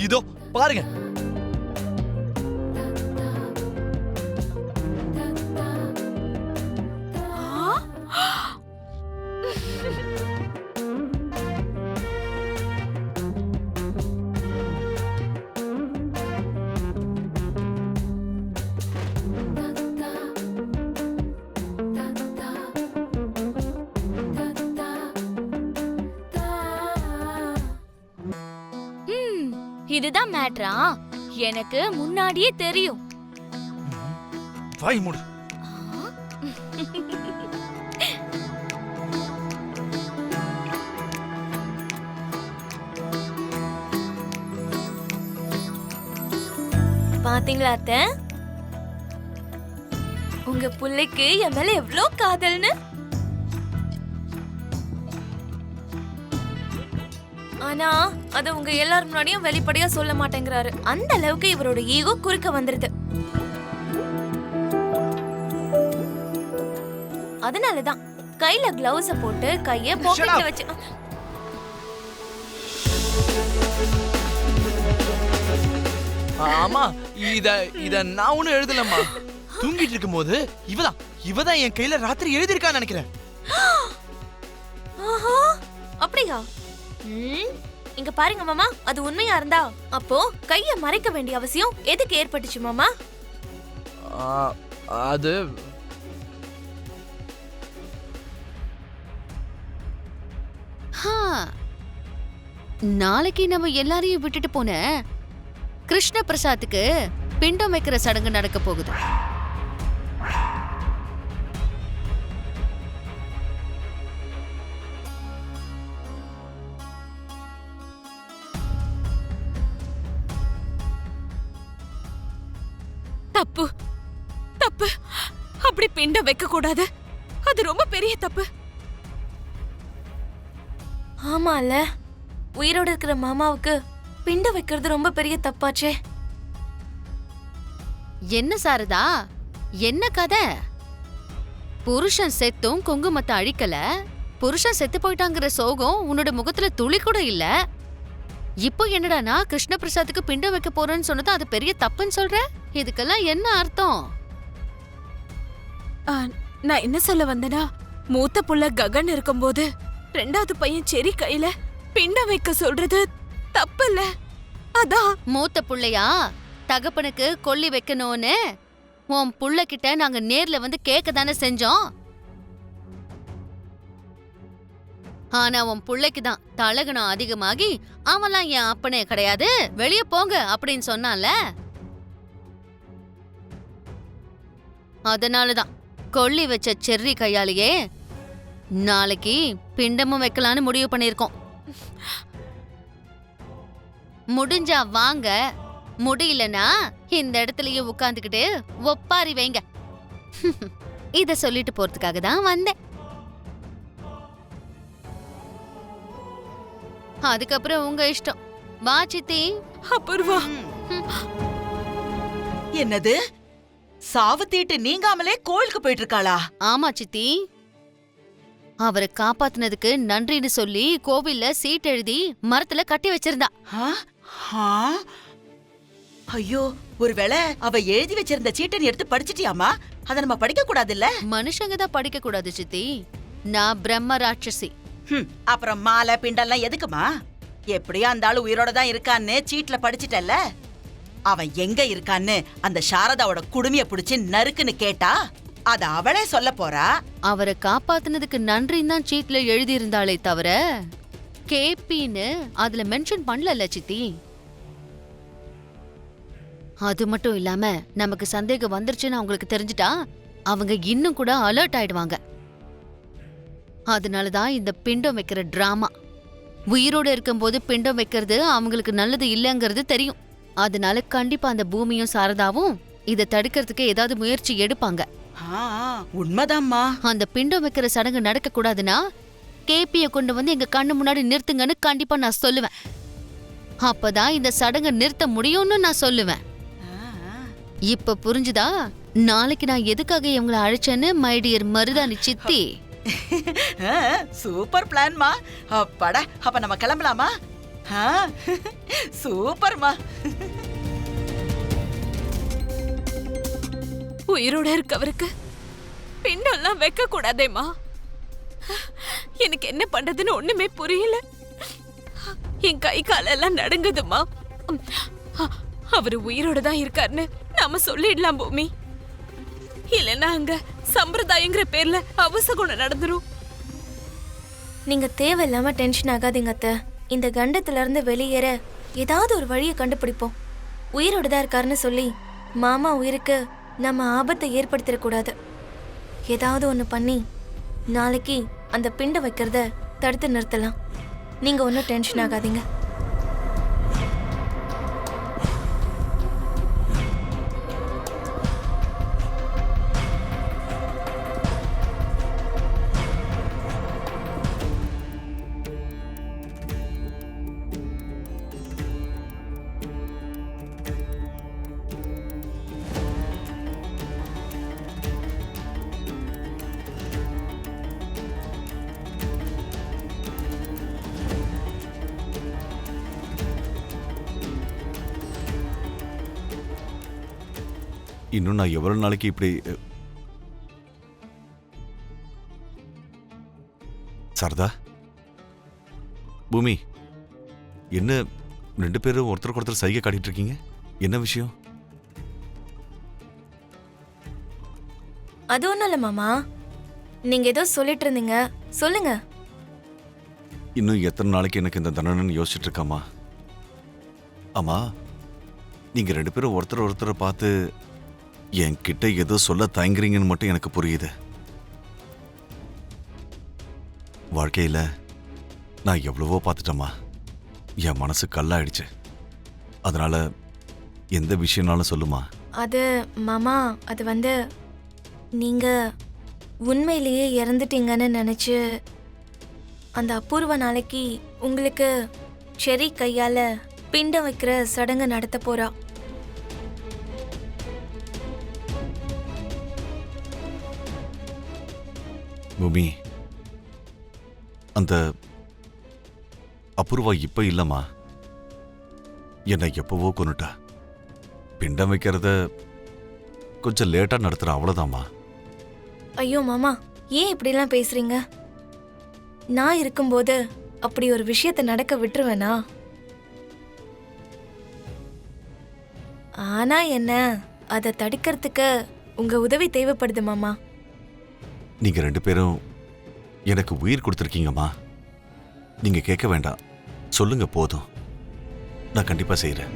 இதோ பாருங்க. இதுதான் மேட்ரா? எனக்கு முன்னாடியே தெரியும். வாய் மூடு. பாத்தீங்களா அத்தை, உங்க புள்ளைக்கு என் மேல எவ்வளவு காதல்னு. ஆனா அத உங்க எல்லாரும் முன்னாடியும் வெளிப்படையா சொல்ல மாட்டேங்கிறாரு. அந்த அளவுக்கு இவரோட ஈகோ குறுக்க வந்துருது. அதனாலதான் கையில கிளவுஸ போட்டு கைய பாக்கெட்ல வச்சு. ஆமா, இத நான் ஒண்ணும் எழுதலம்மா. தூங்கிட்டு இருக்கும்போது இவதான் என் கையில ராத்திரி எழுதிருக்கான்னு நினைக்கிறேன். அப்படியா? இங்க பாருங்க மாமா, அது உண்மையா இருந்தா அப்போ கைய மறைக்க வேண்டிய அவசியம் எதுக்கு ஏற்பட்டுச்சு மாமா? அது நாளைக்கு நம்ம எல்லாரையும் விட்டுட்டு போன கிருஷ்ண பிரசாத்துக்கு பிண்டம் வைக்கிற சடங்கு நடக்க போகுது. தப்பு தப்பு, அப்படி பிண்டம் வைக்க கூடாது. அது ரொம்ப பெரிய தப்பு. ஆமால, உயிரோட இருக்கிற மாமாவுக்கு பிண்டம் வைக்கிறது ரொம்ப பெரிய தப்பாச்சே. என்ன சாரதா, என்ன கதை? புருஷன் செத்தும் குங்குமத்தை அழிக்கல, புருஷன் செத்து போயிட்டாங்கிற சோகம் உன்னோட முகத்துல துளி கூட இல்ல. இப்போ என்னடானா கிருஷ்ண பிரசாத்துக்கு பிண்டம் வைக்க போறேன்னு சொன்னது அது பெரிய தப்புன்னு சொல்ற? இதுக்கெல்லாம் என்ன அர்த்தம்? நான் என்ன சொல்ல வந்தேனா, மூத்த புள்ள ககன் இருக்கும்போது ரெண்டாவது பையன் செரி கையில பிண்டம் வைக்க சொல்றது தப்பு இல்ல. அதான் மூத்த புள்ளையா தகப்பனுக்கு கொல்லி வைக்கணும்னு உன் புள்ள கிட்ட நாங்க நேர்ல வந்து கேட்க தானே செஞ்சோம். ஆனா உன் புள்ளைக்கு தான் தலகணம் அதிகமாகி அவன்லாம் என் அப்பனே கிடையாது, வெளியே போங்க அப்படின்னு சொன்னான்ல. அதனாலதான் கொல்லி வச்ச செர்ரி கையாலேயே நாளைக்கு பிண்டமும் வைக்கலான்னு முடிவு பண்ணிருக்கோம். முடிஞ்சா வாங்க, முடியலனா இந்த இடத்துலயே உட்கார்ந்துகிட்டு ஒப்பாரி வைங்க. இத சொல்லிட்டு போறதுக்காக தான் வந்தேன். அதுக்கப்புறம் உங்க இஷ்டம். வா சித்தி. அபூர்வா, என்னது சாவு தீட்டு நீங்காமலே கோயிலுக்கு போயிட்டு இருக்காளா? ஆமா சித்தி, அவரை காப்பாத்துனதுக்கு நன்றின்னு சொல்லி கோவில்ல சீட் எழுதி மரத்துல கட்டி வச்சிருந்தா. ஐயோ, ஒருவேளை அவ எழுதி வச்சிருந்த சீட்டை எடுத்து படிச்சிட்டியாமா? அத நம்ம படிக்க கூடாது இல்ல? மனுஷங்க தான் படிக்க கூடாது சித்தி. நான் பிரம்ம ராட்சசி. அப்புறம் மாலை பிண்டெல்லாம் எதுக்குமா? எப்படியோ அந்த ஆளு உயிரோட தான் இருக்கான்னு சீட்ல படிச்சிட்டல்ல. அவன் எங்க இருக்கான்னு அந்த சாரதாவோட குடுமிய புடிச்சு நறுக்குன்னு கேட்டா அத அவளே சொல்ல போறா. அவரை காப்பாத்துனதுக்கு நன்றின்னு தான் சீட்ல எழுதி இருந்தாலே தவிர கேபின்னு அதுல மென்ஷன் பண்ணல சித்தி. அது மட்டும் இல்லாம நமக்கு சந்தேகம் வந்துருச்சுன்னு அவங்களுக்கு தெரிஞ்சிட்டா அவங்க இன்னும் கூட அலர்ட் ஆயிடுவாங்க. அதனாலதான் இந்த பிண்டம் வைக்கிற டிராமா. உயிரோட இருக்கும்போது பிண்டம் வைக்கிறது அவங்களுக்கு நல்லது இல்லைங்கிறது தெரியும். அதனால கண்டிப்பா அந்த பூமியும் சாரதாவும் இதை தடுக்கிறதுக்கு ஏதாவது முயற்சி எடுப்பாங்க. உண்மைதாம்மா. அந்த பிண்டம் வைக்கிற சடங்கு நடக்க கூடாதுன்னா கேபிய கொண்டு வந்து எங்க கண்ணு முன்னாடி நிறுத்துங்கன்னு கண்டிப்பா நான் சொல்லுவேன். அப்பதான் இந்த சடங்கை நிறுத்த முடியும்னு நான் சொல்லுவேன். இப்ப புரிஞ்சுதா நாளைக்கு நான் எதுக்காக இவங்களை அழைச்சேன்னு மை டியர் மருதாணி சித்தி? சூப்பர் பிளான்மா. அப்பாடா, அப்ப நம்ம கிளம்பலாமா? ஆ, சூப்பர்மா. உயிரோட இருக்கவருக்கு பிண்டெல்லாம் வைக்க கூடாதேம்மா. எனக்கு என்ன பண்றதுன்னு ஒண்ணுமே புரியல. என் கை காலெல்லாம் நடுங்குதுமா. அவரு உயிரோட தான் இருக்காருன்னு நாம சொல்லிடலாம் பூமி. இல்லைன்னா அங்க சம்பிரதாயங்கிற பேர்ல அவசகுணம் நடந்துரும். நீங்க தேவையில்லாம டென்ஷன் ஆகாதீங்க அத்தை. இந்த கண்டத்துல இருந்து வெளியேற ஏதாவது ஒரு வழியை கண்டுபிடிப்போம். உயிரோட தான் இருக்காருன்னு சொல்லி மாமா உயிருக்கு நம்ம ஆபத்தை ஏற்படுத்திடக்கூடாது. ஏதாவது ஒன்று பண்ணி நாளைக்கு அந்த பிண்டை வைக்கிறத தடுத்து நிறுத்தலாம். நீங்க ஒன்றும் டென்ஷன் ஆகாதீங்க. இன்னும் நான் எவ்வளவு நாளைக்கு இப்படி சாரதா பூமி என்ன ரெண்டு பேரும் ஒருத்தருக்கு ஒருத்தர் சைகை காட்டிட்டு இருக்கீங்க? என்ன விஷயம்? அது ஒன்றும் இல்லை மாமா. நீங்க ஏதோ சொல்லிட்டு இருந்தீங்க, சொல்லுங்க. இன்னும் எத்தனை நாளைக்கு எனக்கு இந்த தண்டனை யோசிச்சுட்டு இருக்காமா? ஆமா, நீங்க ரெண்டு பேரும் ஒருத்தர் ஒருத்தரை பார்த்து என்கிட்ட ஏதோ சொல்ல தயங்குறீங்கன்னு மட்டும் எனக்கு புரியுது. வாழ்க்கையில நான் எவ்வளவோ பார்த்துட்டேம்மா. என் மனசு கல்லாயிடுச்சு. அதனால எந்த விஷயம்னாலும் சொல்லுமா. அது மாமா, அது நீங்க உண்மையிலேயே இறந்துட்டீங்கன்னு நினைச்சு அந்த அபூர்வ நாளைக்கு உங்களுக்கு செரி கையால பிண்டம் வைக்கிற சடங்கு நடத்த போறா. பூமி, அந்த அபூர்வா இப்ப இல்லம்மா. என்னை எப்பவோ கொன்னுட்டா. பிண்டம் வைக்கிறத கொஞ்சம் லேட்டா நடத்துற, அவ்வளவுதாம்மா. ஐயோ மாமா, ஏன் இப்படிலாம் பேசுறீங்க? நான் இருக்கும்போது அப்படி ஒரு விஷயத்தை நடக்க விட்டுருவேனா? ஆனா என்ன, அதை தடுக்கிறதுக்கு உங்க உதவி தேவைப்படுது மாமா. நீங்க ரெண்டு பேரும் எனக்கு உயிர் கொடுத்துருக்கீங்கம்மா. நீங்க கேட்க வேண்டாம், சொல்லுங்க போதும். நான் கண்டிப்பா செய்யறேன்.